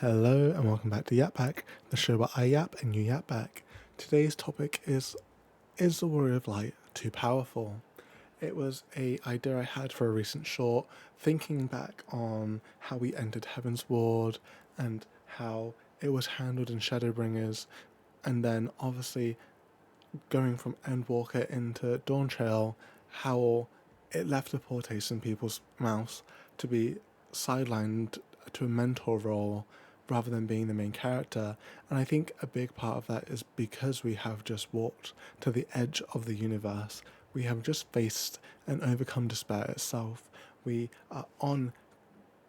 Hello and welcome back to YAP Back, the show where I yap and you yap back. Today's topic is the Warrior of Light too powerful? It was a idea I had for a recent short, thinking back on how we entered Heaven's Ward and how it was handled in Shadowbringers, and then obviously going from Endwalker into Dawn Trail, how it left a poor taste in people's mouths to be sidelined to a mentor role rather than being the main character. And I think a big part of that is because we have just walked to the edge of the universe. We have just faced and overcome despair itself. We are on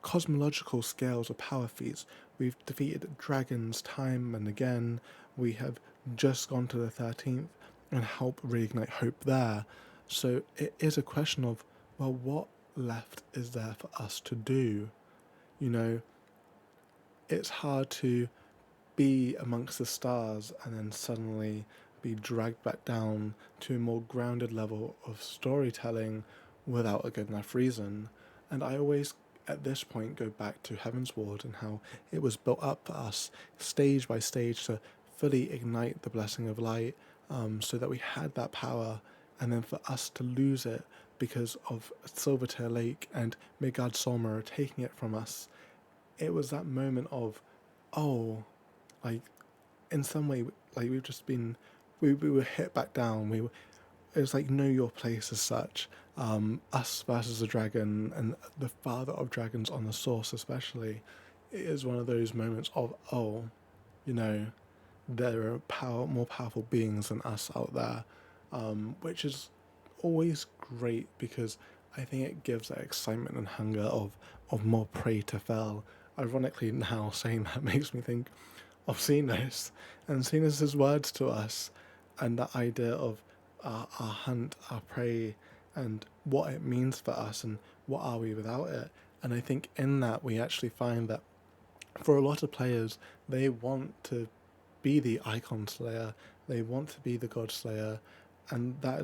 cosmological scales of power feats. We've defeated dragons time and again. We have just gone to the 13th and help reignite hope there. So it is a question of, well, what left is there for us to do? You know, it's hard to be amongst the stars and then suddenly be dragged back down to a more grounded level of storytelling without a good enough reason. And I always, at this point, go back to Heaven's Ward and how it was built up for us, stage by stage, to fully ignite the blessing of light, so that we had that power, and then for us to lose it because of Silvertail Lake and Midgard Solmer taking it from us. It was that moment of, oh, like, in some way, like we've just been, we were hit back down. It was like know your place as such. Us versus the dragon and the father of dragons on the source, especially, it is one of those moments of, oh, you know, there are more powerful beings than us out there, which is always great because I think it gives that excitement and hunger of more prey to fell. Ironically, now saying that makes me think of Xenos and Xenos' words to us, and that idea of our hunt, our prey, and what it means for us, and what are we without it. And I think in that we actually find that for a lot of players, they want to be the icon slayer, they want to be the god slayer, and that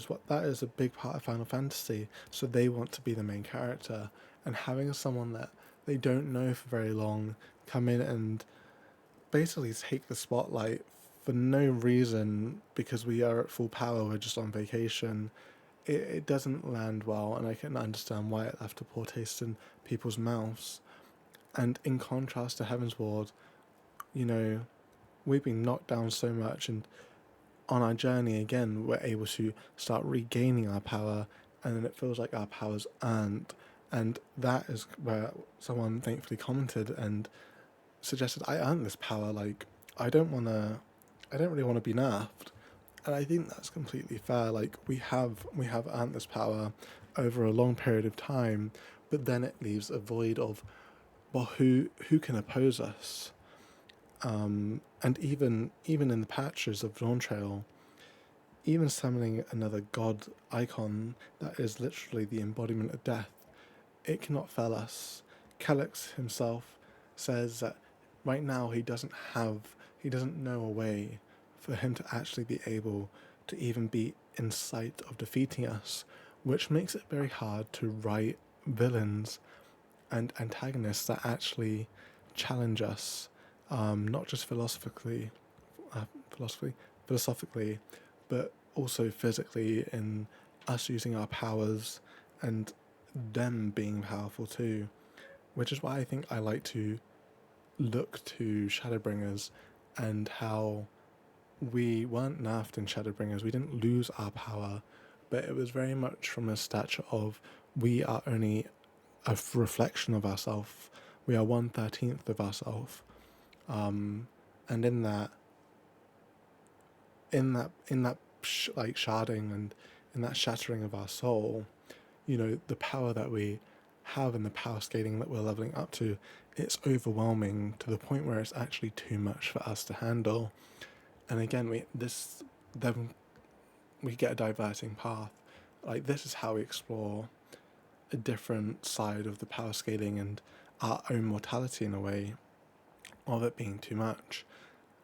is a big part of Final Fantasy. So they want to be the main character, and having someone that they don't know for very long come in and basically take the spotlight for no reason because we are at full power, we're just on vacation. It doesn't land well, and I can understand why it left a poor taste in people's mouths. And in contrast to Heaven's Ward, you know, we've been knocked down so much, and on our journey again, we're able to start regaining our power, and then it feels like our power's earned. And that is where someone thankfully commented and suggested I earned this power. Like, I don't really want to be nerfed, and I think that's completely fair. Like, we have earned this power over a long period of time, but then it leaves a void of, well, who can oppose us? And even in the patches of Dawn Trail, even summoning another god icon that is literally the embodiment of death, it cannot fell us. Calyx himself says that right now he doesn't know a way for him to actually be able to even be in sight of defeating us, which makes it very hard to write villains and antagonists that actually challenge us, not just uh, philosophically, philosophically, but also physically in us using our powers and them being powerful too, which is why I think I like to look to Shadowbringers and how we weren't nerfed in Shadowbringers. We didn't lose our power, but it was very much from a stature of we are only a reflection of ourselves. We are 1/13 of ourselves, and in that like sharding and in that shattering of our soul, you know, the power that we have and the power scaling that we're leveling up to, it's overwhelming to the point where it's actually too much for us to handle. And again, then we get a diverting path. Like, this is how we explore a different side of the power scaling and our own mortality in a way of it being too much.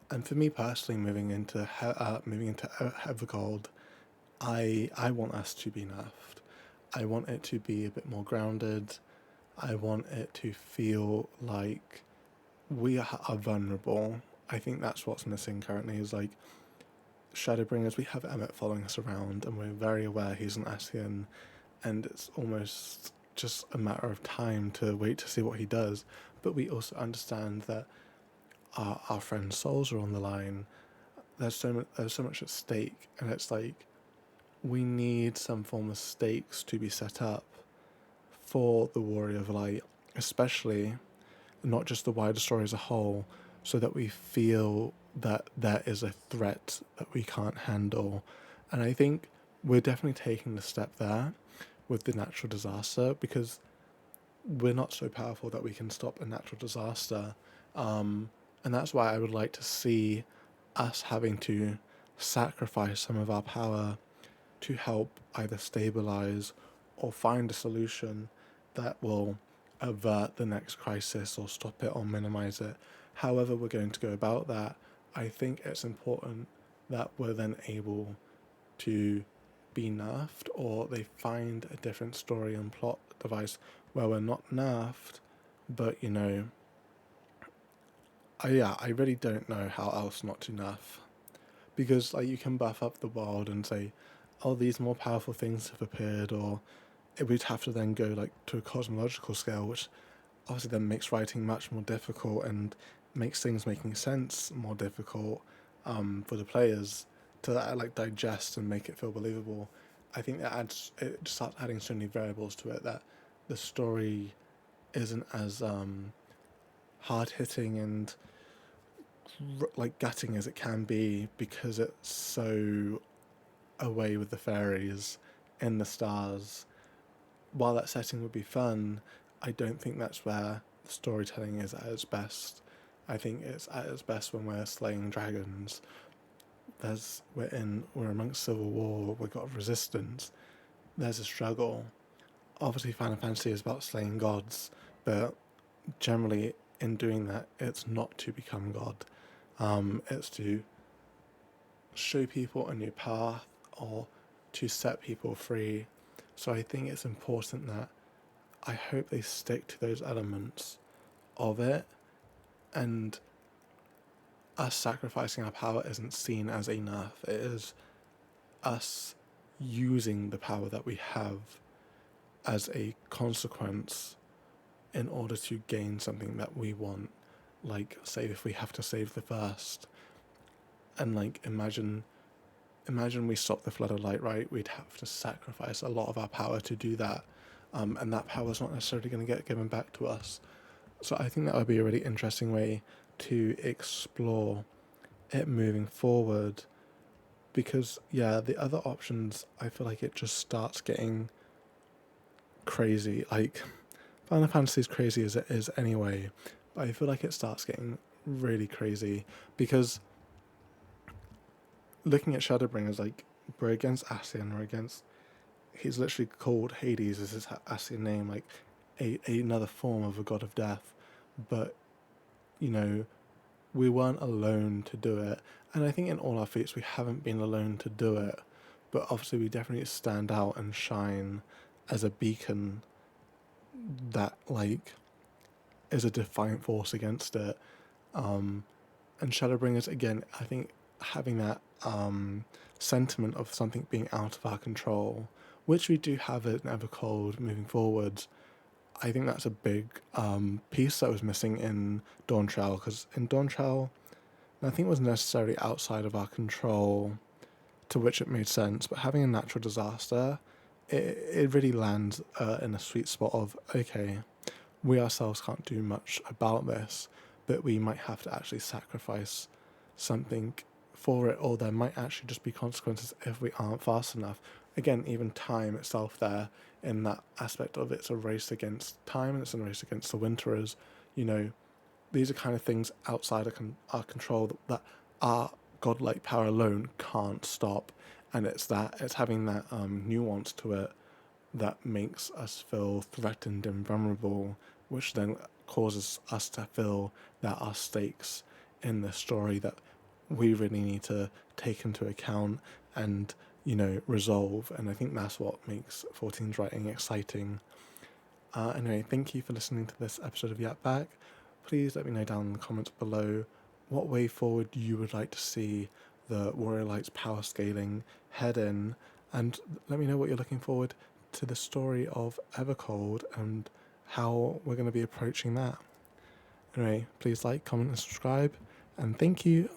And for me personally, moving into Evercold, I want us to be nerfed. I want it to be a bit more grounded. I want it to feel like we are vulnerable. I think that's what's missing currently is like Shadowbringers, we have Emmett following us around and we're very aware he's an Ascian, and it's almost just a matter of time to wait to see what he does. But we also understand that our friends' souls are on the line. There's so much at stake, and it's like we need some form of stakes to be set up for the Warrior of Light, especially not just the wider story as a whole, so that we feel that there is a threat that we can't handle. And I think we're definitely taking the step there with the natural disaster, because we're not so powerful that we can stop a natural disaster. And that's why I would like to see us having to sacrifice some of our power to help either stabilize or find a solution that will avert the next crisis or stop it or minimize it. However, we're going to go about that, I think it's important that we're then able to be nerfed, or they find a different story and plot device where we're not nerfed, but I really don't know how else not to nerf, because like you can buff up the world and say, oh, these more powerful things have appeared, or it would have to then go like to a cosmological scale, which obviously then makes writing much more difficult and makes things making sense more difficult for the players to like digest and make it feel believable. I think it starts adding so many variables to it that the story isn't as hard hitting and like gutting as it can be, because it's so away with the fairies in the stars. While that setting would be fun, I don't think that's where the storytelling is at its best. I think it's at its best when we're slaying dragons. We're amongst civil war. We've got resistance. There's a struggle. Obviously, Final Fantasy is about slaying gods, but generally, in doing that, it's not to become God. It's to show people a new path or to set people free. So I think it's important that I hope they stick to those elements of it, and us sacrificing our power isn't seen as a nerf. It is us using the power that we have as a consequence in order to gain something that we want. Like, say if we have to save the first, and like imagine we stop the flood of light, right? We'd have to sacrifice a lot of our power to do that, and that power is not necessarily going to get given back to us. So I think that would be a really interesting way to explore it moving forward, because the other options, I feel like it just starts getting crazy. Like Final Fantasy is crazy as it is anyway, but I feel like it starts getting really crazy, because looking at Shadowbringers, like, we're against Ascian, we're against, he's literally called Hades as his Ascian name, like another form of a god of death, but we weren't alone to do it, and I think in all our feats we haven't been alone to do it, but obviously we definitely stand out and shine as a beacon that like is a defiant force against it. And Shadowbringers, again, I think having that sentiment of something being out of our control, which we do have in Evercold moving forward, I think that's a big piece that was missing in Dawntrail, because in Dawntrail, nothing was necessarily outside of our control, to which it made sense, but having a natural disaster, it really lands in a sweet spot of, okay, we ourselves can't do much about this, but we might have to actually sacrifice something for it, or there might actually just be consequences if we aren't fast enough. Again, even time itself there, in that aspect of it's a race against time and it's a race against the winterers. These are kind of things outside of our control that our godlike power alone can't stop, and it's having that nuance to it that makes us feel threatened and vulnerable, which then causes us to feel that our stakes in the story that we really need to take into account and resolve. And I think that's what makes 14's writing exciting. Anyway, thank you for listening to this episode of YAP Back. please let me know down in the comments below what way forward you would like to see the Warrior Lights power scaling head in, and let me know what you're looking forward to the story of Evercold and how we're going to be approaching that. Anyway, please like, comment and subscribe, and thank you